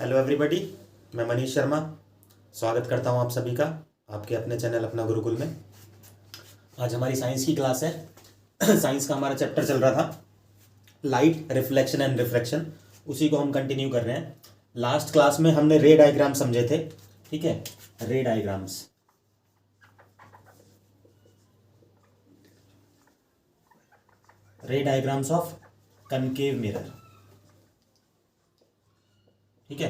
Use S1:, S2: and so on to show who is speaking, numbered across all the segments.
S1: Hello everybody, मैं मनीष शर्मा स्वागत करता हूं आप सभी का आपके अपने चैनल अपना गुरुकुल में। आज हमारी साइंस की क्लास है। साइंस का हमारा चैप्टर चल रहा था लाइट, रिफ्लेक्शन एंड रिफ्रैक्शन। उसी को हम कंटिन्यू कर रहे हैं। लास्ट क्लास में हमने रे डायग्राम समझे थे, ठीक है। रे डायग्राम्स, रे डायग्राम्स ऑफ कनकेव मिरर, ठीक है।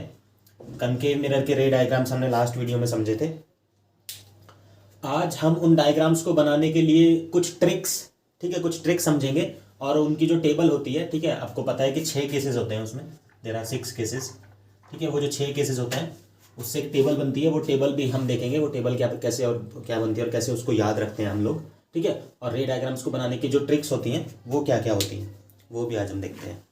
S1: कनकेव मिरर के रे डायग्राम्स हमने लास्ट वीडियो में समझे थे। आज हम उन डायग्राम्स को बनाने के लिए कुछ ट्रिक्स, ठीक है, कुछ ट्रिक्स समझेंगे और उनकी जो टेबल होती है, ठीक है। आपको पता है कि 6 केसेस होते हैं उसमें, देयर आर 6 केसेस, ठीक है। वो जो 6 केसेस होते हैं उससे एक टेबल बनती है। वो टेबल भी हम देखेंगे, वो टेबल क्या कैसे और क्या बनती है और कैसे उसको याद रखते हैं हम लोग, ठीक है। और रे डायग्राम्स को बनाने की जो ट्रिक्स होती हैं वो क्या क्या होती हैं वो भी आज हम देखते हैं,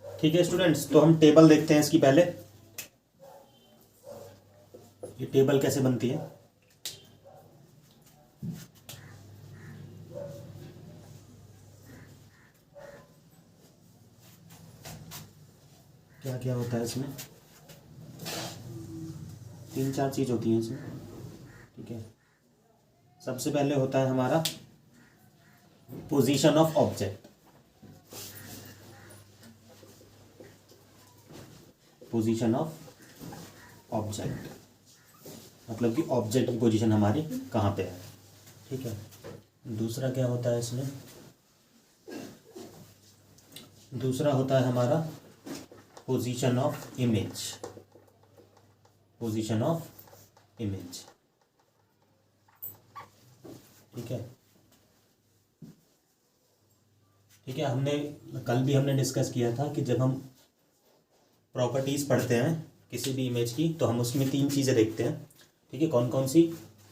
S1: ठीक है स्टूडेंट्स। तो हम टेबल देखते हैं इसकी पहले। ये टेबल कैसे बनती है, क्या क्या होता है इसमें। 3-4 चीज होती हैं इसमें, ठीक है। सबसे पहले होता है हमारा position of object. Position of object मतलब कि ऑब्जेक्ट की पोजीशन हमारी कहाँ पे है, ठीक है। दूसरा क्या होता है इसमें, दूसरा होता है हमारा position of image. Position of image, ठीक है, ठीक है। हमने कल भी हमने डिस्कस किया था कि जब हम प्रॉपर्टीज पढ़ते हैं किसी भी इमेज की तो हम उसमें 3 चीज़ें देखते हैं, ठीक है। कौन कौन सी?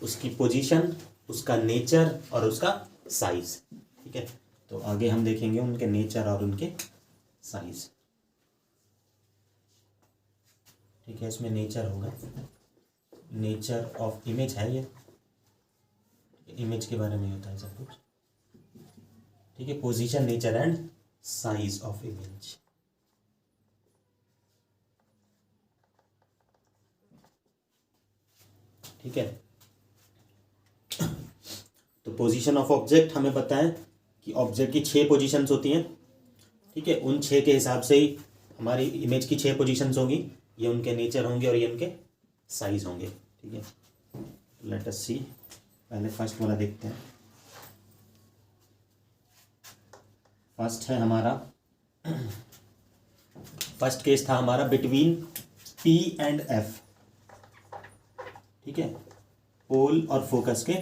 S1: उसकी पोजीशन, उसका नेचर और उसका साइज, ठीक है। तो आगे हम देखेंगे उनके नेचर और उनके साइज, ठीक है। इसमें नेचर होगा, नेचर ऑफ इमेज है ये, इमेज के बारे में होता है सब कुछ, ठीक है। Position, nature and size of image, ठीक है। तो पोजीशन ऑफ ऑब्जेक्ट हमें पता है कि ऑब्जेक्ट की 6 पोजीशंस होती हैं, ठीक है। उन 6 के हिसाब से ही हमारी इमेज की 6 पोजीशंस होंगी। ये उनके नेचर होंगे और ये उनके साइज होंगे, ठीक है। लेट अस सी, पहले फर्स्ट वाला देखते हैं। फर्स्ट है हमारा, फर्स्ट केस था हमारा बिटवीन P एंड F, ठीक है। पोल और फोकस के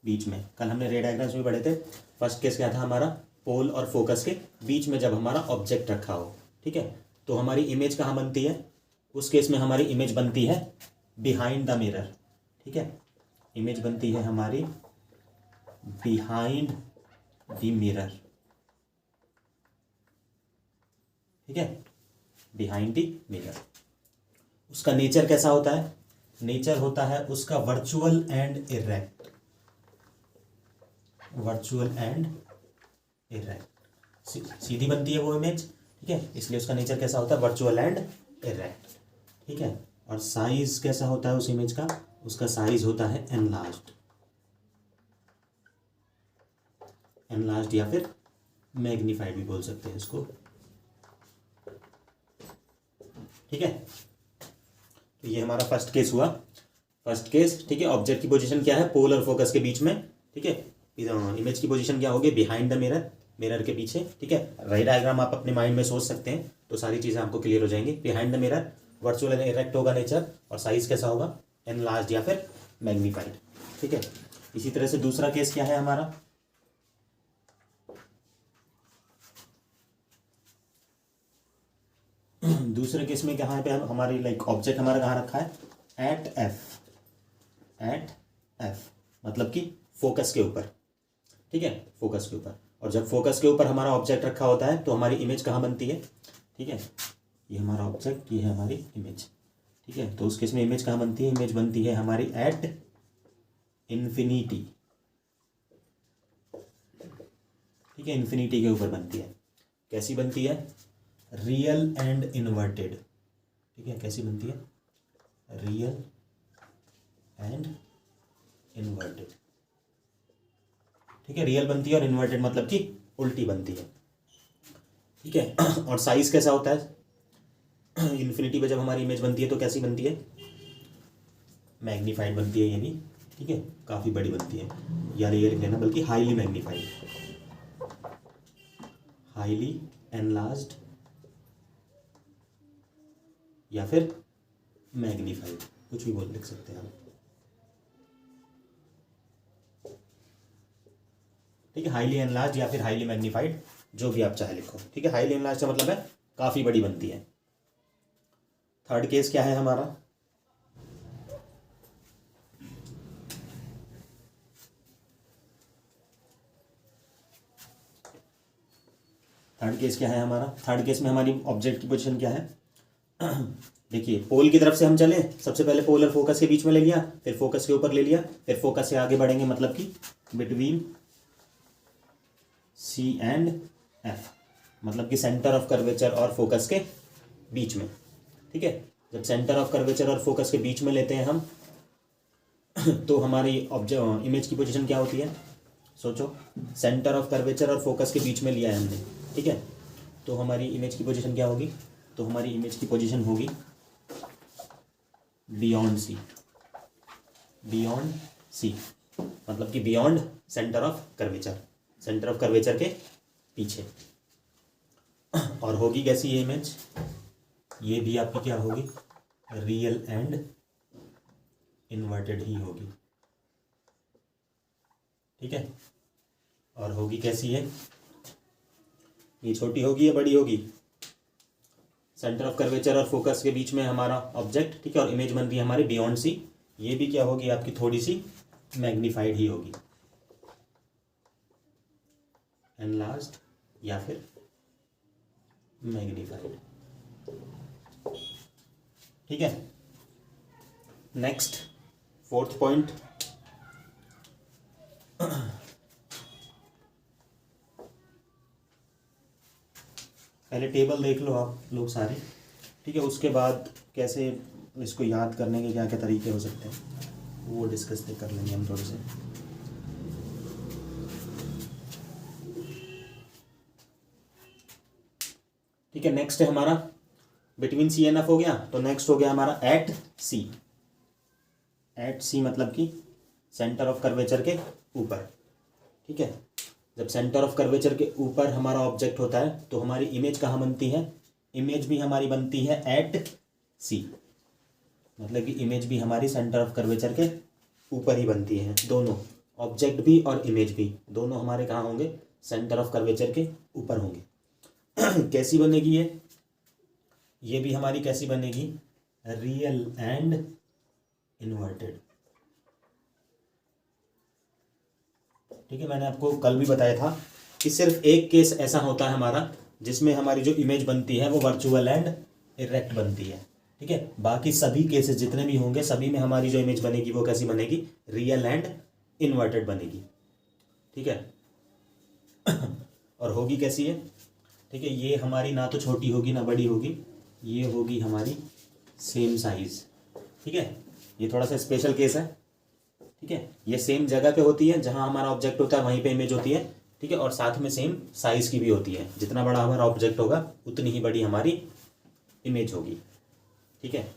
S1: बीच में, कल हमने रे डायग्राम्स में पढ़े थे। फर्स्ट केस क्या था हमारा, पोल और फोकस के बीच में जब हमारा ऑब्जेक्ट रखा हो, ठीक है। तो हमारी इमेज कहाँ बनती है? उस केस में हमारी इमेज बनती है बिहाइंड द मिरर, ठीक है। इमेज बनती है हमारी बिहाइंड द मिरर, ठीक है, बिहाइंड द मिरर। उसका नेचर कैसा होता है? नेचर होता है उसका virtual and erect, virtual and erect. सीधी बनती है वो इमेज, ठीक है, इसलिए उसका नेचर कैसा होता है? वर्चुअल एंड इरेक्ट, ठीक है। और साइज कैसा होता है उस इमेज का? उसका साइज होता है एनलार्ज्ड, एनलार्ज्ड या फिर मैग्नीफाइड भी बोल सकते हैं इसको, ठीक है। तो ये हमारा फर्स्ट केस हुआ, फर्स्ट केस, ठीक है। ऑब्जेक्ट की पोजीशन क्या है? पोल और फोकस के बीच में, ठीक है। इमेज की पोजीशन क्या होगी? बिहाइंड द मिरर, मिरर के पीछे, ठीक है। रे डायग्राम आप अपने माइंड में सोच सकते हैं तो सारी चीज़ें आपको क्लियर हो जाएंगी। Behind the mirror, virtual and erect होगा नेचर, और साइज कैसा होगा? एनलार्ज्ड या फिर मैग्नीफाइड, ठीक है। इसी तरह से दूसरा केस क्या है हमारा, दूसरे केस में कहाँ पे हमारी लाइक ऑब्जेक्ट हमारा कहाँ रखा है? एट एफ, एट एफ मतलब कि फोकस के ऊपर, ठीक है, फोकस के ऊपर। और जब फोकस के ऊपर हमारा ऑब्जेक्ट रखा होता है तो हमारी इमेज कहाँ बनती है? ठीक है, ये हमारा ऑब्जेक्ट, ये है हमारी इमेज, ठीक है। तो उस केस में इमेज कहाँ बनती है? इमेज बनती है हमारी एट इन्फिनिटी, ठीक है, इन्फिनिटी के ऊपर बनती है। कैसी बनती है? रियल एंड इन्वर्टेड, ठीक है, कैसी बनती है, रियल एंड इन्वर्टेड, ठीक है, रियल बनती है और इन्वर्टेड मतलब कि उल्टी बनती है, ठीक है। और साइज कैसा होता है, इन्फिनिटी पे जब हमारी इमेज बनती है तो कैसी बनती है, मैग्नीफाइड बनती है ये भी, ठीक है, काफ़ी बड़ी बनती है, या ये लिख लेना बल्कि हाईली मैग्नीफाइड, हाईली एनलार्ज्ड या फिर मैग्नीफाइड, कुछ भी बोल लिख सकते हैं आप, ठीक है, हाईली एनलार्ज या फिर हाईली मैग्नीफाइड, जो भी आप चाहे लिखो, ठीक है। हाईली एनलार्ज का मतलब है काफ़ी बड़ी बनती है। थर्ड केस क्या है हमारा, थर्ड केस क्या है हमारा, थर्ड केस में हमारी ऑब्जेक्ट की पोजीशन क्या है, देखिए पोल की तरफ से हम चले, सबसे पहले पोल और फोकस के बीच में ले लिया, फिर फोकस के ऊपर ले लिया, फिर फोकस से आगे बढ़ेंगे मतलब कि बिटवीन सी एंड एफ, मतलब कि सेंटर ऑफ कर्वेचर और फोकस के बीच में, ठीक है। जब सेंटर ऑफ कर्वेचर और फोकस के बीच में लेते हैं हम तो हमारी ऑब्जेक्ट इमेज की पोजीशन क्या होती है, सोचो, सेंटर ऑफ कर्वेचर और फोकस के बीच में लिया है हमने, ठीक है, तो हमारी इमेज की पोजीशन क्या होगी, तो हमारी इमेज की पोजीशन होगी बियॉन्ड सी, बियॉन्ड सी मतलब कि beyond centre of curvature, centre of curvature के पीछे। और होगी कैसी ये इमेज, ये भी आपकी क्या होगी, रियल एंड इन्वर्टेड ही होगी, ठीक है। और होगी कैसी है, ये छोटी होगी या बड़ी होगी, सेंटर ऑफ कर्वेचर और फोकस के बीच में हमारा ऑब्जेक्ट, ठीक है, और इमेज बनती है हमारी बियॉन्ड सी, ये भी क्या होगी आपकी थोड़ी सी मैग्नीफाइड ही होगी, एनलार्ज्ड या फिर मैग्नीफाइड, ठीक है। नेक्स्ट फोर्थ पॉइंट, पहले टेबल देख लो आप लोग सारे, ठीक है, उसके बाद कैसे इसको याद करने के क्या क्या तरीके हो सकते हैं वो डिस्कस कर लेंगे हम थोड़े से। ठीक है, नेक्स्ट है हमारा बिटवीन सी एंड एफ हो गया, तो नेक्स्ट हो गया हमारा एट सी, एट सी मतलब कि सेंटर ऑफ कर्वेचर के ऊपर, ठीक है। जब सेंटर ऑफ कर्वेचर के ऊपर हमारा ऑब्जेक्ट होता है तो हमारी इमेज कहाँ बनती है, इमेज भी हमारी बनती है एट सी, मतलब कि इमेज भी हमारी सेंटर ऑफ कर्वेचर के ऊपर ही बनती है, दोनों ऑब्जेक्ट भी और इमेज भी दोनों हमारे कहाँ होंगे, सेंटर ऑफ कर्वेचर के ऊपर होंगे। कैसी बनेगी ये भी हमारी कैसी बनेगी, रियल एंड इन्वर्टेड, ठीक है। मैंने आपको कल भी बताया था कि सिर्फ एक केस ऐसा होता है हमारा जिसमें हमारी जो इमेज बनती है वो वर्चुअल एंड इरेक्ट बनती है, ठीक है। बाकी सभी केसेस जितने भी होंगे सभी में हमारी जो इमेज बनेगी वो कैसी बनेगी, रियल एंड इन्वर्टेड बनेगी, ठीक है। और होगी कैसी है, ठीक है, ये हमारी ना तो छोटी होगी ना बड़ी होगी, ये होगी हमारी सेम साइज, ठीक है। ये थोड़ा सा स्पेशल केस है, ठीक है, ये सेम जगह पे होती है जहां हमारा ऑब्जेक्ट होता है वहीं पे इमेज होती है, ठीक है, और साथ में सेम साइज की भी होती है, जितना बड़ा हमारा ऑब्जेक्ट होगा उतनी ही बड़ी हमारी इमेज होगी, ठीक है।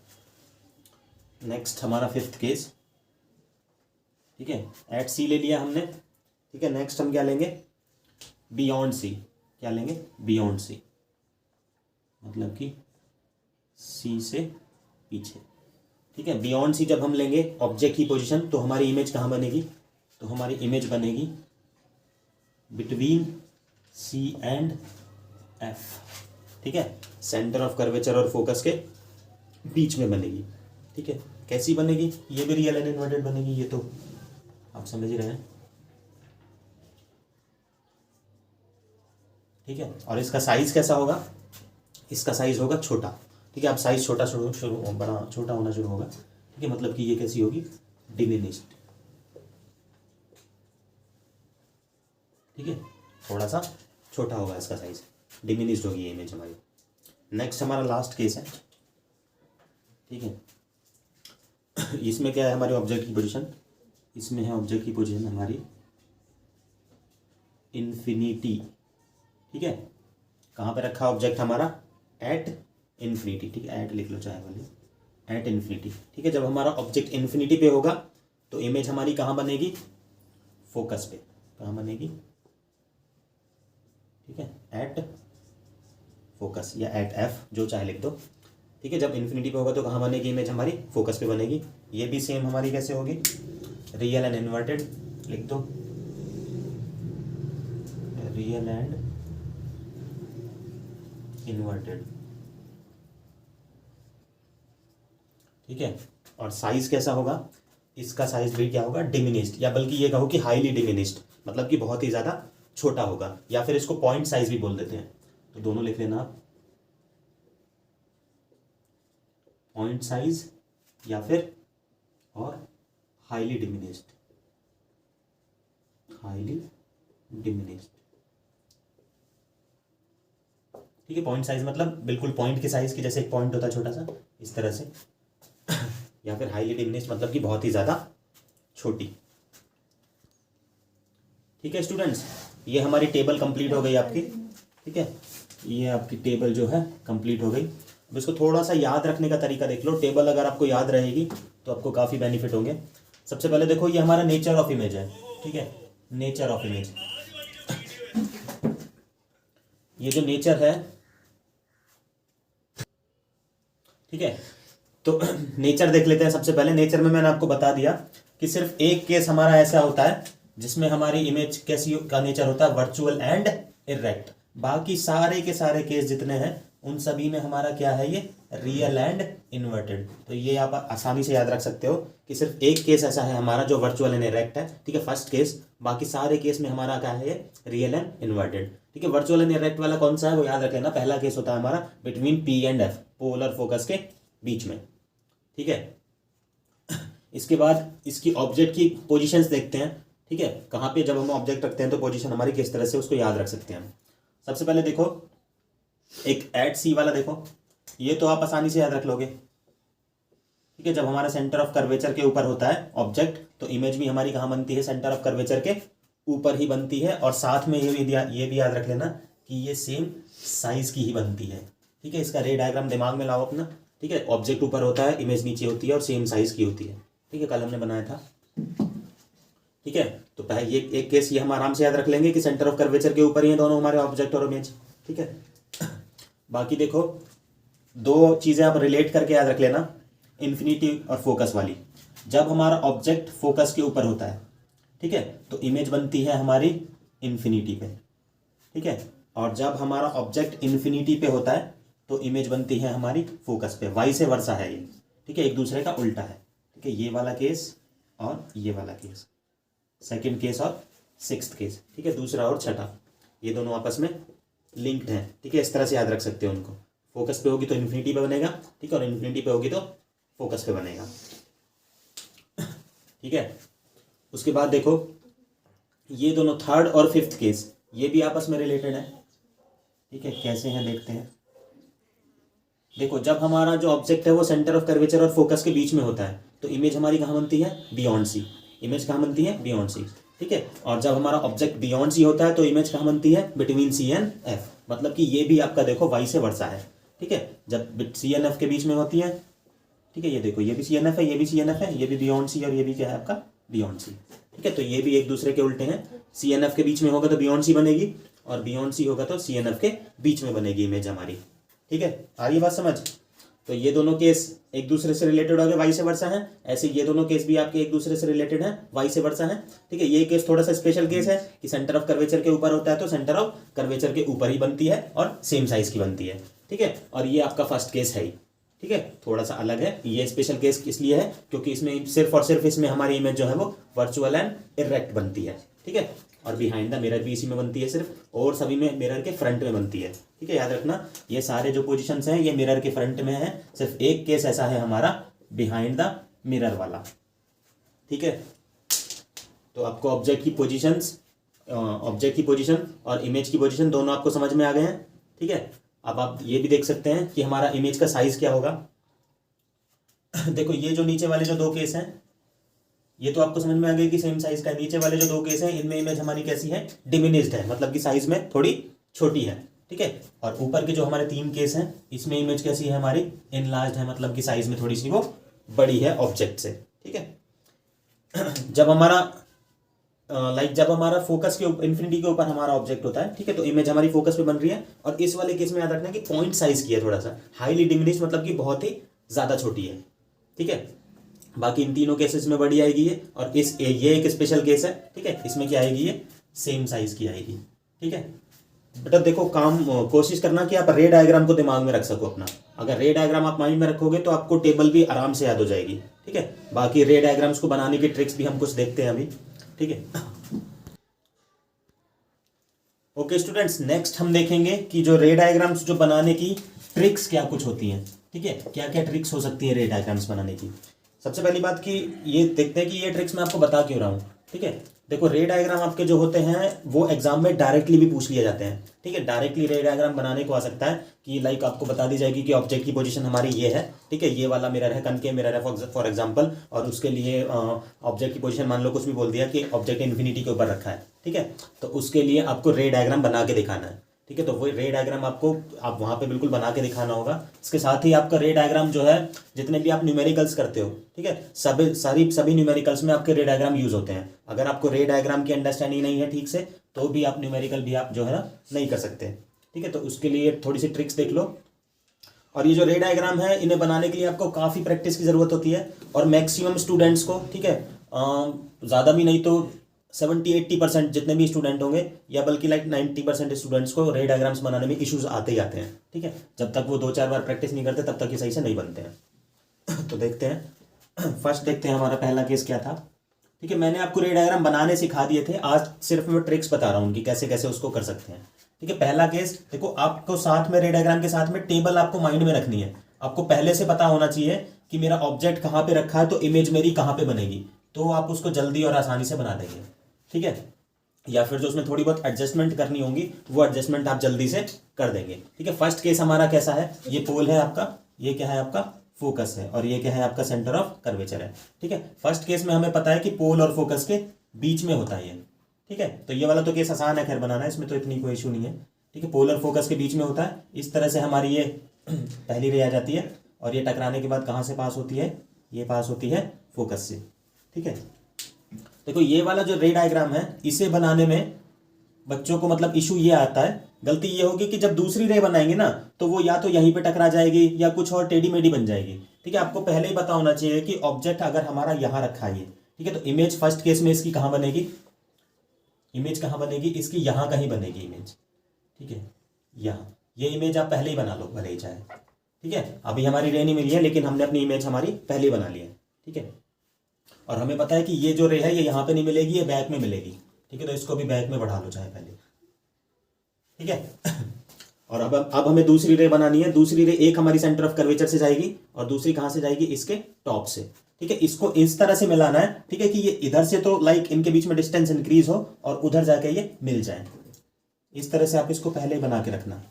S1: नेक्स्ट हमारा फिफ्थ केस, ठीक है, एट सी ले लिया हमने, ठीक है। नेक्स्ट हम क्या लेंगे, बियॉन्ड सी, क्या लेंगे, बियॉन्ड सी मतलब कि सी से पीछे, ठीक है। बियॉन्ड सी जब हम लेंगे ऑब्जेक्ट की पोजीशन तो हमारी इमेज कहाँ बनेगी, तो हमारी इमेज बनेगी बिटवीन सी एंड एफ, ठीक है, सेंटर ऑफ कर्वेचर और फोकस के बीच में बनेगी, ठीक है। कैसी बनेगी, ये भी रियल एंड इन्वर्टेड बनेगी, ये तो आप समझ ही रहे हैं, ठीक है। और इसका साइज कैसा होगा, इसका साइज होगा छोटा, ठीक है। अब साइज छोटा शुरू बड़ा छोटा होना शुरू होगा, ठीक है, मतलब कि ये कैसी होगी, डिमिनिश्ड, ठीक है, थोड़ा सा छोटा होगा इसका साइज, डिमिनिश्ड होगी ये इमेज हमारी, नेक्स्ट हमारा लास्ट केस है, ठीक है। इसमें क्या है हमारी ऑब्जेक्ट की पोजीशन, इसमें है ऑब्जेक्ट की पोजीशन हमारी इन्फिनिटी, ठीक है। कहाँ पे रखा ऑब्जेक्ट हमारा, एट इन्फिनिटी, ठीक है, एट लिख लो चाहे वाले, एट इन्फिनिटी, ठीक है। जब हमारा ऑब्जेक्ट इन्फिनिटी पे होगा तो इमेज हमारी कहाँ बनेगी, फोकस पे, कहाँ बनेगी, ठीक है, एट फोकस या एट एफ, जो चाहे लिख दो, ठीक है। जब इन्फिनिटी पे होगा तो कहाँ बनेगी इमेज हमारी, फोकस पे बनेगी। ये भी सेम हमारी कैसे होगी, रियल एंड इन्वर्टेड लिख दो, रियल एंड इन्वर्टेड, ठीक है। और साइज कैसा होगा, इसका साइज भी क्या होगा, डिमिनिश्ड, या बल्कि ये कहो कि हाईली डिमिनिश्ड, मतलब कि बहुत ही ज़्यादा छोटा होगा, या फिर इसको पॉइंट साइज भी बोल देते हैं। तो दोनों लिख लेना आप, पॉइंट साइज या फिर और हाईली डिमिनिश्ड, हाईली डिमिनिश्ड, ठीक है। पॉइंट साइज मतलब बिल्कुल पॉइंट के साइज की, जैसे एक पॉइंट होता है छोटा सा, इस तरह से। या फिर हाईली डिमिनिश्ड मतलब कि बहुत ही ज़्यादा छोटी, ठीक है स्टूडेंट्स। ये हमारी टेबल कंप्लीट हो गई आपकी, ठीक है। ये आपकी टेबल जो है कंप्लीट हो गई। अब इसको थोड़ा सा याद रखने का तरीका देख लो। टेबल अगर आपको याद रहेगी तो आपको काफ़ी बेनिफिट होंगे। सबसे पहले देखो, ये हमारा नेचर ऑफ इमेज है, ठीक है, नेचर ऑफ इमेज। ये जो नेचर है, ठीक है, तो नेचर देख लेते हैं। सबसे पहले नेचर में मैंने आपको बता दिया कि सिर्फ एक केस हमारा ऐसा होता है जिसमें हमारी इमेज कैसी का नेचर होता है, वर्चुअल एंड इरेक्ट। बाकी सारे के सारे केस जितने हैं उन सभी में हमारा क्या है, ये रियल एंड इन्वर्टेड। तो ये आप आसानी से याद रख सकते हो कि सिर्फ एक केस ऐसा है हमारा जो वर्चुअल एंड इरेक्ट है, ठीक है, फर्स्ट केस। बाकी सारे केस में हमारा क्या है, ये रियल एंड इन्वर्टेड, ठीक है। वर्चुअल एंड इरेक्ट वाला कौन सा है वो याद रख लेना। पहला केस होता है हमारा between P and F, polar focus के बीच में, ठीक है। इसके बाद इसकी ऑब्जेक्ट की पोजीशंस देखते हैं, ठीक है। कहाँ पे जब हम ऑब्जेक्ट रखते हैं तो पोजीशन हमारी किस तरह से उसको याद रख सकते हैं। सबसे पहले देखो, एक एट सी वाला देखो, ये तो आप आसानी से याद रख लोगे, ठीक है। जब हमारा सेंटर ऑफ कर्वेचर के ऊपर होता है ऑब्जेक्ट तो इमेज भी हमारी कहाँ बनती है, सेंटर ऑफ कर्वेचर के ऊपर ही बनती है। और साथ में ये भी याद रख लेना कि ये सेम साइज की ही बनती है, ठीक है। इसका रे डायग्राम दिमाग में लाओ अपना, ठीक है। ऑब्जेक्ट ऊपर होता है, इमेज नीचे होती है और सेम साइज की होती है, ठीक है, कल हमने बनाया था, ठीक है। तो पहले ये एक केस ये हम आराम से याद रख लेंगे कि सेंटर ऑफ कर्वेचर के ऊपर ही है दोनों हमारे ऑब्जेक्ट और इमेज, ठीक है। बाकी देखो, दो चीज़ें आप रिलेट करके याद रख लेना, इन्फिनिटी और फोकस वाली। जब हमारा ऑब्जेक्ट फोकस के ऊपर होता है, ठीक है, तो इमेज बनती है हमारी इन्फिनिटी पे, ठीक है। और जब हमारा ऑब्जेक्ट इन्फिनिटी पे होता है तो इमेज बनती है हमारी फोकस पे। वाइस वर्सा है ये, ठीक है, एक दूसरे का उल्टा है, ठीक है। ये वाला केस और ये वाला केस, सेकंड केस और सिक्स्थ केस, ठीक है, दूसरा और छठा, ये दोनों आपस में लिंक्ड हैं, ठीक है। इस तरह से याद रख सकते हो उनको। फोकस पे होगी तो इन्फिनिटी पे बनेगा, ठीक है, और इन्फिनिटी पे होगी तो फोकस पे बनेगा, ठीक है। उसके बाद देखो, ये दोनों थर्ड और फिफ्थ केस ये भी आपस में रिलेटेड है, ठीक है। कैसे हैं देखते हैं। देखो, जब हमारा जो ऑब्जेक्ट है वो सेंटर ऑफ कर्वेचर और फोकस के बीच में होता है तो इमेज हमारी कहाँ बनती है, बियॉन्ड सी। इमेज कहाँ बनती है, बियॉन्ड सी, ठीक है। और जब हमारा ऑब्जेक्ट बियॉन्ड सी होता है तो इमेज कहाँ बनती है, बिटवीन सी एंड एफ। मतलब कि ये भी आपका देखो वाइस वर्सा है, ठीक है। जब सी एंड एफ के बीच में होती है, ठीक है, ये देखो, ये भी सी एन एफ है, ये भी सी एन एफ है, ये भी बियॉन्ड सी और ये भी क्या है आपका, बियॉन्ड सी, ठीक है। तो ये भी एक दूसरे के उल्टे हैं। सी एन एफ के बीच में होगा तो बियॉन्ड सी बनेगी और बियॉन्ड सी होगा तो सी एन एफ के बीच में बनेगी इमेज हमारी, ठीक है। आ रही बात समझ। तो ये दोनों केस एक दूसरे से रिलेटेड हो गए, वाइस वर्सा है। ऐसे ये दोनों केस भी आपके एक दूसरे से रिलेटेड हैं, वाइस वर्सा है, ठीक है। ये केस थोड़ा सा स्पेशल केस है कि सेंटर ऑफ कर्वेचर के ऊपर होता है तो सेंटर ऑफ कर्वेचर के ऊपर ही बनती है और सेम साइज की बनती है, ठीक है। और ये आपका फर्स्ट केस है, ठीक है, थोड़ा सा अलग है। ये स्पेशल केस इसलिए है क्योंकि इसमें सिर्फ और सिर्फ इसमें हमारी इमेज जो है वो वर्चुअल एंड इरेक्ट बनती है, ठीक है। और बिहाइंड द मिरर भी इसी में बनती है सिर्फ, और सभी में मिरर के फ्रंट में बनती है, ठीक है। याद रखना, ये सारे जो पोजीशंस हैं ये मिरर के फ्रंट में है। सिर्फ एक केस ऐसा है हमारा बिहाइंड द मिरर वाला, ठीक है। तो आपको ऑब्जेक्ट की पोजीशन और इमेज की पोजीशन दोनों आपको समझ में आ गए हैं, ठीक है। अब आप ये भी देख सकते हैं कि हमारा इमेज का साइज क्या होगा। देखो ये जो नीचे वाले जो दो केस हैं, ये तो आपको समझ में आ गया कि सेम साइज का है। नीचे वाले जो दो केस हैं इनमें इमेज हमारी कैसी है, डिमिनिश्ड है, मतलब कि साइज में थोड़ी छोटी है, ठीक है। और ऊपर के जो हमारे 3 केस हैं इसमें इमेज कैसी है हमारी, इनलार्ज्ड है, मतलब कि साइज में थोड़ी सी वो बड़ी है ऑब्जेक्ट से, ठीक है। जब हमारा जब हमारा फोकस के इन्फिनिटी के ऊपर हमारा ऑब्जेक्ट होता है, ठीक है, तो इमेज हमारी फोकस पे बन रही है। और इस वाले केस में याद रखना कि पॉइंट साइज की है, थोड़ा सा हाईली डिमिनिश्ड, मतलब कि बहुत ही ज्यादा छोटी है, ठीक है। बाकी इन तीनों केसेस में बड़ी आएगी ये, और ये एक स्पेशल केस है, ठीक है, इसमें क्या आएगी, ये सेम साइज की आएगी, ठीक है। बेटा देखो कोशिश करना कि आप रे डायग्राम को दिमाग में रख सको अपना। अगर रे डायग्राम आप माइंड में रखोगे तो आपको टेबल भी आराम से याद हो जाएगी, ठीक है। बाकी रे डायग्राम्स को बनाने की ट्रिक्स भी हम कुछ देखते हैं अभी, ठीक है। ओके स्टूडेंट्स, नेक्स्ट हम देखेंगे कि जो रे डायग्राम्स जो बनाने की ट्रिक्स क्या कुछ होती हैं, ठीक है, क्या क्या ट्रिक्स हो सकती है रे डायग्राम्स बनाने की। सबसे पहली बात कि ये देखते हैं कि ये ट्रिक्स मैं आपको बता क्यों रहा हूँ, ठीक है। देखो रे डायग्राम आपके जो होते हैं वो एग्जाम में डायरेक्टली भी पूछ लिए जाते हैं, ठीक है। डायरेक्टली रे डायग्राम बनाने को आ सकता है कि लाइक आपको बता दी जाएगी कि ऑब्जेक्ट की पोजीशन हमारी ये है, ठीक है, ये वाला मिरर है, कनकेव मिरर है फॉर एग्जांपल, और उसके लिए ऑब्जेक्ट की पोजीशन मान लो कुछ भी बोल दिया कि ऑब्जेक्ट इन्फिनिटी के ऊपर रखा है, ठीक है। तो उसके लिए आपको रे डायग्राम बना के दिखाना है, ठीक है। तो वो रे डायग्राम आपको आप वहाँ पे बिल्कुल बना के दिखाना होगा। इसके साथ ही आपका रे डायग्राम जो है, जितने भी आप न्यूमेरिकल्स करते हो, ठीक है, सभी न्यूमेरिकल्स में आपके रे डायग्राम यूज होते हैं। अगर आपको रे डायग्राम की अंडरस्टैंडिंग नहीं है ठीक से, तो भी आप न्यूमेरिकल भी आप जो है ना नहीं कर सकते, ठीक है। तो उसके लिए थोड़ी सी ट्रिक्स देख लो। और ये जो रे डायग्राम है इन्हें बनाने के लिए आपको काफ़ी प्रैक्टिस की ज़रूरत होती है, और मैक्सिमम स्टूडेंट्स को, ठीक है, ज़्यादा भी नहीं तो 70-80% जितने भी स्टूडेंट होंगे, या बल्कि 90% स्टूडेंट्स को रे डायग्राम्स बनाने में इश्यूज आते ही आते हैं, ठीक है। जब तक वो 2-4 बार प्रैक्टिस नहीं करते तब तक ये सही से नहीं बनते हैं। तो देखते हैं, फर्स्ट देखते हैं हमारा पहला केस क्या था, ठीक है। मैंने आपको रे डायग्राम बनाने सिखा दिए थे, आज सिर्फ मैं ट्रिक्स बता रहा हूँ कि कैसे कैसे उसको कर सकते हैं, ठीक है। पहला केस देखो, आपको साथ में रे डायग्राम के साथ में टेबल आपको माइंड में रखनी है। आपको पहले से पता होना चाहिए कि मेरा ऑब्जेक्ट कहाँ पे रखा है, तो इमेज मेरी कहाँ पे बनेगी, तो आप उसको जल्दी और आसानी से बना देंगे, ठीक है। या फिर जो उसमें थोड़ी बहुत एडजस्टमेंट करनी होंगी वो एडजस्टमेंट आप जल्दी से कर देंगे, ठीक है। फर्स्ट केस हमारा कैसा है, ये पोल है आपका, ये क्या है आपका फोकस है, और ये क्या है आपका सेंटर ऑफ कर्वेचर है, ठीक है। फर्स्ट केस में हमें पता है कि पोल और फोकस के बीच में होता है ये, ठीक है। तो ये वाला तो केस आसान है खैर बनाना, इसमें तो इतनी कोई इशू नहीं है, ठीक है। पोल और फोकस के बीच में होता है, इस तरह से हमारी ये पहली रे आ जाती है, और ये टकराने के बाद कहाँ से पास होती है, ये पास होती है फोकस से, ठीक है। देखो ये वाला जो रे डायग्राम है इसे बनाने में बच्चों को मतलब इशू ये आता है, गलती ये होगी कि जब दूसरी रे बनाएंगे ना तो वो या तो यहीं पे टकरा जाएगी या कुछ और टेढ़ी मेढ़ी बन जाएगी, ठीक है। आपको पहले ही पता होना चाहिए कि ऑब्जेक्ट अगर हमारा यहाँ रखा है, ठीक है, तो इमेज फर्स्ट केस में इसकी कहाँ बनेगी, इमेज कहाँ बनेगी, इसकी यहाँ कहीं बनेगी इमेज, ठीक है, यहाँ। ये इमेज आप पहले ही बना लो भले ही चाहे, ठीक है। अभी हमारी रे नहीं मिली है लेकिन हमने अपनी इमेज हमारी पहले ही बना ली है, ठीक है। और हमें पता है कि ये जो रे है ये यहाँ पे नहीं मिलेगी, ये बैक में मिलेगी, ठीक है। तो इसको भी बैक में बढ़ा लो चाहे पहले, ठीक है। और अब हमें दूसरी रे बनानी है। दूसरी रे एक हमारी सेंटर ऑफ कर्वेचर से जाएगी और दूसरी कहाँ से जाएगी, इसके टॉप से, ठीक है। इसको इस तरह से मिलाना है, ठीक है, कि ये इधर से तो लाइक इनके बीच में डिस्टेंस इंक्रीज हो और उधर जाके ये मिल जाए। इस तरह से आप इसको पहले ही बना के रखना।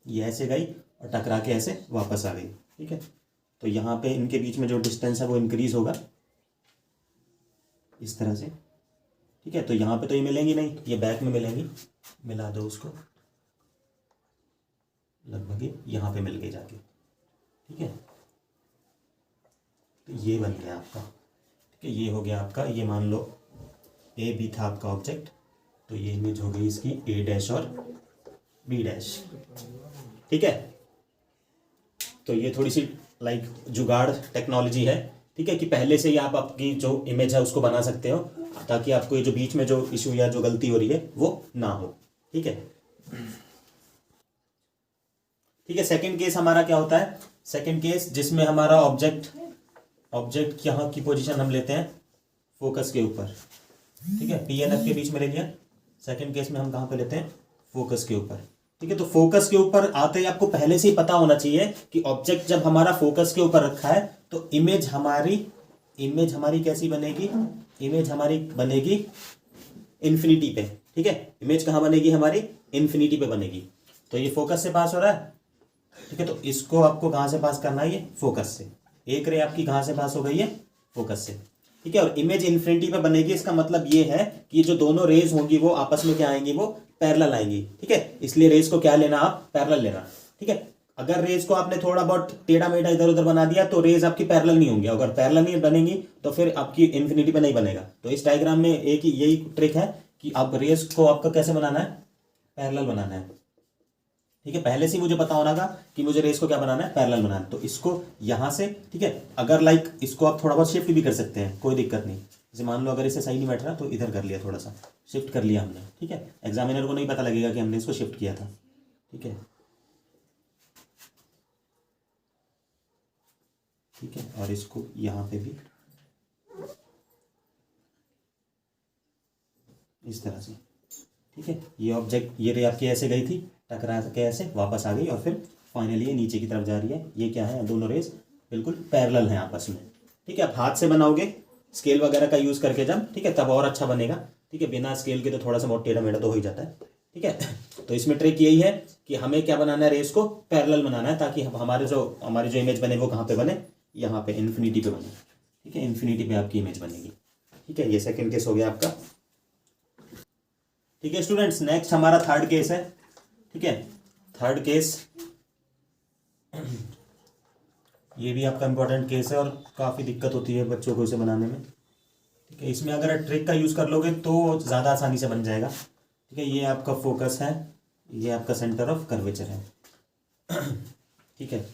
S1: ये ऐसे गई और टकरा के ऐसे वापस आ गई, ठीक है। तो यहाँ पे इनके बीच में जो डिस्टेंस है वो इंक्रीज होगा इस तरह से, ठीक है। तो यहाँ पे तो ये मिलेंगी नहीं, ये बैक में मिलेंगी, मिला दो उसको, लगभग यहाँ पे मिल गई जाके, ठीक है। तो ये बन गया आपका, ठीक है। ये हो गया आपका, ये मान लो ए बी था आपका ऑब्जेक्ट, तो ये इमेज हो गई इसकी ए डैश और बी डैश, ठीक है। तो ये थोड़ी सी लाइक जुगाड़ टेक्नोलॉजी है, ठीक है, कि पहले से ही आप आपकी जो इमेज है उसको बना सकते हो ताकि आपको ये जो बीच में जो इशू या जो गलती हो रही है वो ना हो, ठीक है। ठीक है, सेकंड केस हमारा क्या होता है, सेकंड केस जिसमें हमारा ऑब्जेक्ट यहाँ की पोजीशन हम लेते हैं फोकस के ऊपर, ठीक है, पी एन एफ के बीच में ले लिया। सेकंड केस में हम कहाँ पे लेते हैं, फोकस के ऊपर, ठीक है। तो फोकस के ऊपर आते ही आपको पहले से ही पता होना चाहिए कि ऑब्जेक्ट जब हमारा फोकस के ऊपर रखा है तो इमेज हमारी कैसी बनेगी, इमेज हमारी बनेगी इन्फिनिटी पे, ठीक है, इमेज कहाँ बनेगी हमारी, इन्फिनिटी पे बनेगी। तो ये फोकस से पास हो रहा है, ठीक है, तो इसको आपको कहाँ से पास करना है, ये फोकस से। एक रे आपकी कहाँ से पास हो गई है, फोकस से, ठीक है। और इमेज इन्फिनिटी पे बनेगी, इसका मतलब ये है कि जो दोनों रेज होंगी वो आपस में क्या आएंगी, वो पैरेलल आएंगी, ठीक है। इसलिए रेज को क्या लेना, आप पैरेलल लेना, ठीक है। अगर रेज को आपने थोड़ा बहुत टेढ़ा मेढ़ा इधर उधर बना दिया तो रेज आपकी पैरेलल नहीं होंगी, अगर पैरेलल नहीं बनेंगी तो फिर आपकी इन्फिनिटी पे नहीं बनेगा। तो इस डायग्राम में एक ही यही ट्रिक है कि आप रेज को आपका कैसे बनाना है, पैरेलल बनाना है, ठीक है। पहले से ही मुझे पता होना था कि मुझे रेस को क्या बनाना है, पैरेलल बनाना है। तो इसको यहां से, ठीक है, अगर लाइक इसको आप थोड़ा बहुत शिफ्ट भी कर सकते हैं, कोई दिक्कत नहीं। जैसे मान लो अगर इसे सही नहीं बैठ रहा तो इधर कर लिया, थोड़ा सा शिफ्ट कर लिया हमने, ठीक है। एग्जामिनर को नहीं पता लगेगा कि हमने इसको शिफ्ट किया था, ठीक है, ठीक है। और इसको यहाँ पे भी इस तरह से, ठीक है। ये ऑब्जेक्ट, ये रे आपकी ऐसे गई थी, टकरा के ऐसे वापस आ गई और फिर फाइनली ये नीचे की तरफ जा रही है। ये क्या है, दोनों रेस बिल्कुल पैरेलल हैं आपस में, ठीक है। आप हाथ से बनाओगे स्केल वगैरह का यूज़ करके जब, ठीक है, तब और अच्छा बनेगा, ठीक है। बिना स्केल के तो थोड़ा सा बहुत टेढ़ा मेढ़ा तो हो ही जाता है, ठीक है। तो इसमें ट्रिक यही है कि हमें क्या बनाना है, रेस को पैरेलल बनाना है, ताकि हमारी जो इमेज बने वो कहाँ पे बने, यहाँ पे इन्फिनिटी पे बने, ठीक है। इन्फिनिटी पे आपकी इमेज बनेगी, ठीक है। ये सेकेंड केस हो गया आपका, ठीक है स्टूडेंट्स। नेक्स्ट हमारा थर्ड केस है, ठीक है। थर्ड केस ये भी आपका इंपॉर्टेंट केस है और काफ़ी दिक्कत होती है बच्चों को इसे बनाने में, ठीक है। इसमें अगर ट्रिक का यूज़ कर लोगे तो ज़्यादा आसानी से बन जाएगा, ठीक है। ये आपका फोकस है, ये आपका सेंटर ऑफ कर्वेचर है, ठीक है।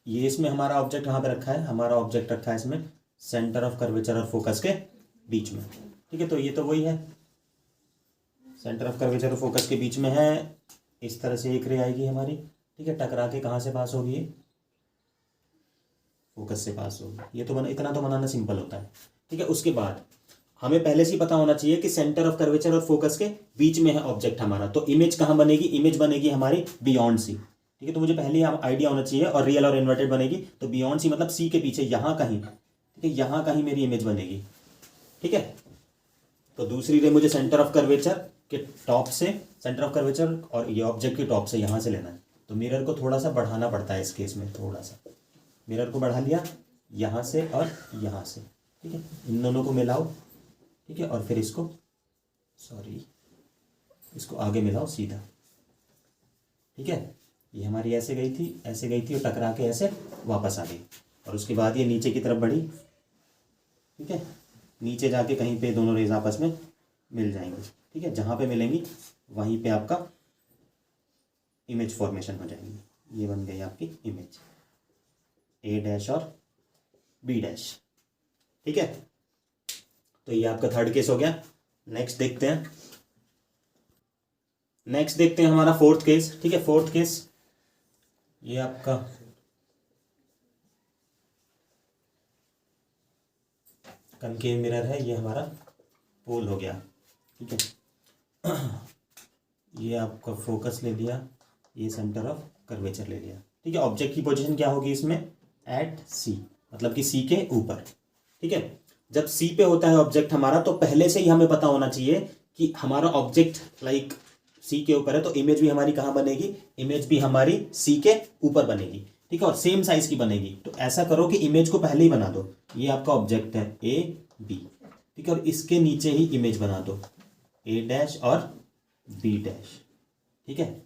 S1: ये इसमें हमारा ऑब्जेक्ट कहाँ पे रखा है, हमारा ऑब्जेक्ट रखा है इसमें सेंटर ऑफ कर्वेचर और फोकस के बीच में, ठीक है। तो ये तो वही है, सेंटर ऑफ कर्वेचर और फोकस के बीच में है। इस तरह से एक रे आएगी हमारी, ठीक है, टकरा के कहाँ से पास होगी, फोकस से पास होगी। ये तो इतना तो बनाना सिंपल होता है, ठीक है। उसके बाद हमें पहले से ही पता होना चाहिए कि सेंटर ऑफ कर्वेचर और फोकस के बीच में है ऑब्जेक्ट हमारा, तो इमेज कहाँ बनेगी, इमेज बनेगी हमारी बियॉन्ड सी, ठीक है। तो मुझे पहले ही आइडिया होना चाहिए, और रियल और इन्वर्टेड बनेगी तो बियॉन्ड सी मतलब सी के पीछे यहाँ कहीं, ठीक है, यहाँ कहीं मेरी इमेज बनेगी, ठीक है। तो दूसरी रे मुझे सेंटर ऑफ कर्वेचर के टॉप से, सेंटर ऑफ कर्वेचर और ये ऑब्जेक्ट के टॉप से यहाँ से लेना है। तो मिरर को थोड़ा सा बढ़ाना पड़ता है इस केस में, थोड़ा सा मिरर को बढ़ा लिया यहाँ से और यहाँ से, ठीक है। इन दोनों को मिलाओ, ठीक है, और फिर इसको इसको आगे मिलाओ सीधा, ठीक है। ये हमारी ऐसे गई थी, ऐसे गई थी और टकरा के ऐसे वापस आ गई, और उसके बाद ये नीचे की तरफ बढ़ी, ठीक है। नीचे जाके कहीं पे दोनों रेज आपस में मिल जाएंगी, ठीक है। जहाँ पे मिलेंगी वहीं पे आपका इमेज फॉर्मेशन हो जाएगी। ये बन गई आपकी इमेज ए डैश और बी डैश, ठीक है। तो ये आपका थर्ड केस हो गया। नेक्स्ट देखते हैं हमारा फोर्थ केस, ठीक है। फोर्थ केस ये आपका कनकेव मिरर है, ये हमारा पोल हो गया, ठीक है। ये आपका फोकस ले लिया, ये सेंटर ऑफ कर्वेचर ले लिया, ठीक है। ऑब्जेक्ट की पोजीशन क्या होगी इसमें, एट सी, मतलब कि सी के ऊपर, ठीक है। जब सी पे होता है ऑब्जेक्ट हमारा तो पहले से ही हमें पता होना चाहिए कि हमारा ऑब्जेक्ट लाइक सी के ऊपर है, तो इमेज भी हमारी कहाँ बनेगी, इमेज भी हमारी सी के ऊपर बनेगी, ठीक है, और सेम साइज की बनेगी। तो ऐसा करो कि इमेज को पहले ही बना दो, ये आपका ऑब्जेक्ट है ए बी, ठीक है, और इसके नीचे ही इमेज बना दो ए डैश और बी डैश, ठीक है,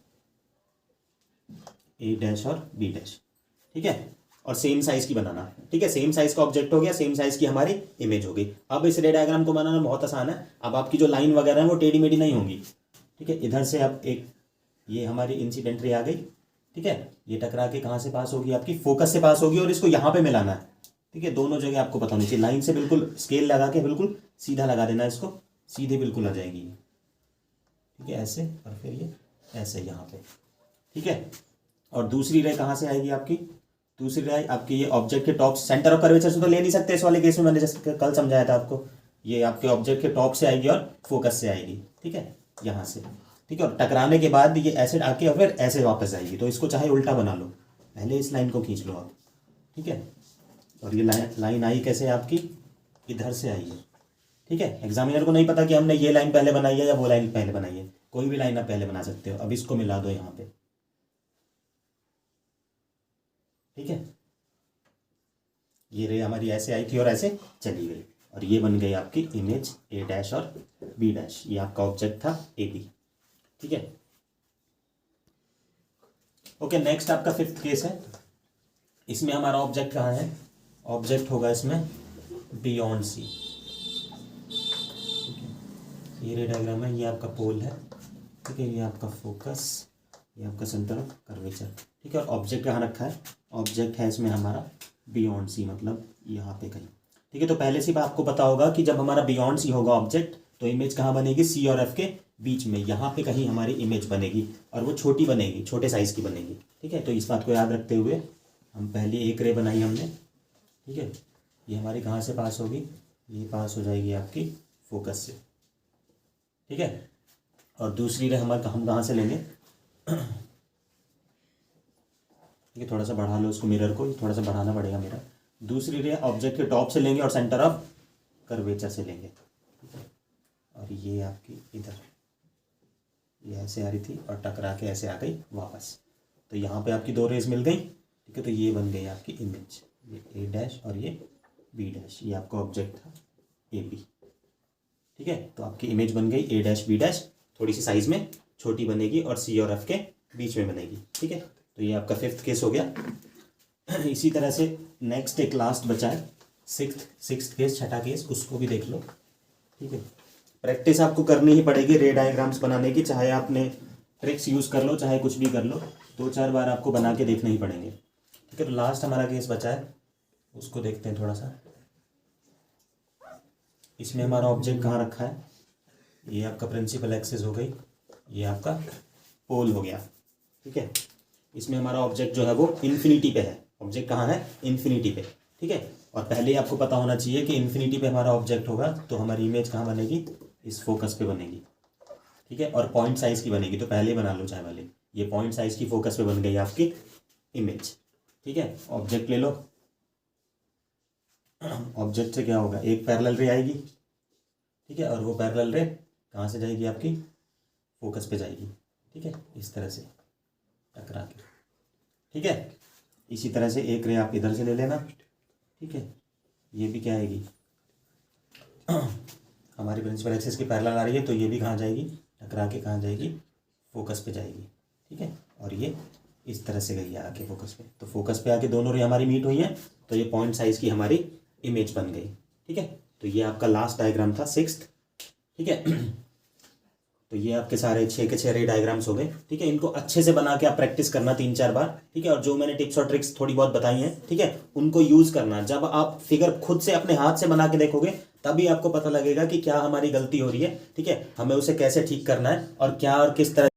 S1: ए डैश और बी डैश, ठीक है, और सेम साइज की बनाना, ठीक है। सेम साइज का ऑब्जेक्ट हो गया, सेम साइज की हमारी इमेज हो गई। अब इस रे डायग्राम को बनाना बहुत आसान है। अब आपकी जो लाइन वगैरह है वो टेढ़ी मेढ़ी नहीं होंगी, ठीक है। इधर से आप एक, ये हमारी इंसिडेंट रे आ गई, ठीक है, ये टकरा के कहाँ से पास होगी, आपकी फोकस से पास होगी, और इसको यहाँ पे मिलाना है, ठीक है। दोनों जगह आपको पता होनी चाहिए, लाइन से बिल्कुल स्केल लगा के बिल्कुल सीधा लगा देना है, इसको सीधे बिल्कुल आ जाएगी, ठीक है, ऐसे, और फिर ये ऐसे यहाँ पे, ठीक है। और दूसरी रे कहाँ से आएगी आपकी, दूसरी रे आपकी ये ऑब्जेक्ट के टॉप, सेंटर ऑफ कर्वेचर से तो ले नहीं सकते इस वाले केस में, मैंने जैसे कल समझाया था आपको, ये आपके ऑब्जेक्ट के टॉप से आएगी और फोकस से आएगी, ठीक है, यहाँ से, ठीक है। और टकराने के बाद ये ऐसे आके और फिर ऐसे वापस आएगी। तो इसको चाहे उल्टा बना लो, पहले इस लाइन को खींच लो आप, ठीक है। और ये लाइन आई कैसे आपकी, इधर से आई है, ठीक है। एग्जामिनर को नहीं पता कि हमने ये लाइन पहले बनाई है या वो लाइन पहले बनाई है, कोई भी लाइन आप पहले बना सकते हो। अब इसको मिला दो यहाँ पे, ठीक है। ये रे हमारी ऐसे आई थी और ऐसे चली गई, और ये बन गई आपकी इमेज ए डैश और बी डैश। ये आपका ऑब्जेक्ट था ए बी, ठीक है। ओके, नेक्स्ट आपका फिफ्थ केस है। इसमें हमारा ऑब्जेक्ट कहाँ है? ऑब्जेक्ट होगा इसमें बियॉन्ड सी, ठीक है। ये रे डायग्राम है, ये आपका पोल है, ठीक है। ये आपका फोकस, ये आपका सेंटर ऑफ कर्वेचर, ठीक है। और ऑब्जेक्ट कहाँ रखा है? ऑब्जेक्ट है इसमें हमारा बियॉन्ड सी, मतलब यहाँ पे कहीं, ठीक है। तो पहले से आपको पता होगा कि जब हमारा बियॉन्ड सी होगा ऑब्जेक्ट, तो इमेज कहाँ बनेगी? सी और एफ के बीच में, यहाँ पे कहीं हमारी इमेज बनेगी, और वो छोटी बनेगी, छोटे साइज की बनेगी, ठीक है। तो इस बात को याद रखते हुए हम पहले एक रे बनाई हमने, ठीक है। ये हमारी कहाँ से पास होगी? ये पास हो जाएगी आपकी फोकस से, ठीक है। और दूसरी रे हम कहाँ से लेंगे? ठीक है, थोड़ा सा बढ़ा लो उसको, मिरर को थोड़ा सा बढ़ाना पड़ेगा मिरर। दूसरी रे ऑब्जेक्ट के टॉप से लेंगे और सेंटर ऑफ कर्वेचर से लेंगे, ठीक है। और ये आपकी इधर, ये ऐसे आ रही थी और टकरा के ऐसे आ गई वापस, तो यहाँ पे आपकी दो रेज मिल गई, ठीक है। तो ये बन गई आपकी इमेज, ये ए डैश और ये बी डैश। ये आपका ऑब्जेक्ट था ए बी, ठीक है। तो आपकी इमेज बन गई ए डैश बी डैश, थोड़ी सी साइज में छोटी बनेगी और सी और एफ के बीच में बनेगी, ठीक है। तो ये आपका फिफ्थ केस हो गया। इसी तरह से नेक्स्ट एक लास्ट बचा है, सिक्स्थ केस, छठा केस, उसको भी देख लो, ठीक है। प्रैक्टिस आपको करनी ही पड़ेगी रे डायग्राम्स बनाने की, चाहे आपने ट्रिक्स यूज़ कर लो चाहे कुछ भी कर लो, 2-4 बार आपको बना के देखने ही पड़ेंगे, ठीक है। तो लास्ट हमारा केस बचा है, उसको देखते हैं थोड़ा सा। इसमें हमारा ऑब्जेक्ट कहाँ रखा है? ये आपका प्रिंसिपल एक्सिस हो गई, ये आपका पोल हो गया, ठीक है। इसमें हमारा ऑब्जेक्ट जो है वो इन्फिनिटी पे है। ऑब्जेक्ट कहाँ है? इन्फिनिटी पे, ठीक है। और पहले ही आपको पता होना चाहिए कि इन्फिनिटी पे हमारा ऑब्जेक्ट होगा तो हमारी इमेज कहाँ बनेगी? इस फोकस पे बनेगी, ठीक है। और पॉइंट साइज की बनेगी, तो पहले ही बना लो चाहे वाले। ये पॉइंट साइज की फोकस पे बन गई आपकी इमेज, ठीक है। ऑब्जेक्ट ले लो, ऑब्जेक्ट से क्या होगा? एक पैरेलल रे आएगी, ठीक है। और वो पैरेलल रे कहाँ से जाएगी? आपकी फोकस पे जाएगी, ठीक है, इस तरह से टकरा के, ठीक है। इसी तरह से एक रे आप इधर से ले लेना, ठीक है। ये भी क्या आएगी? हमारी प्रिंसिपल एक्सिस की पैरेलल आ रही है, तो ये भी कहाँ जाएगी? टकरा के कहाँ जाएगी? फोकस पे जाएगी, ठीक है। और ये इस तरह से गई है आके फोकस पे, तो फोकस पे आके दोनों रे हमारी मीट हुई हैं, तो ये पॉइंट साइज की हमारी इमेज बन गई, ठीक है। तो ये आपका लास्ट डायग्राम था, सिक्स्थ, ठीक है। तो ये आपके सारे 6 के 6 रे डायग्राम्स हो गए, ठीक है। इनको अच्छे से बना के आप प्रैक्टिस करना 3-4 बार, ठीक है। और जो मैंने टिप्स और ट्रिक्स थोड़ी बहुत बताई हैं, ठीक है, उनको यूज़ करना। जब आप फिगर खुद से अपने हाथ से बना के देखोगे तभी आपको पता लगेगा कि क्या हमारी गलती हो रही है, ठीक है, हमें उसे कैसे ठीक करना है और क्या और किस तरह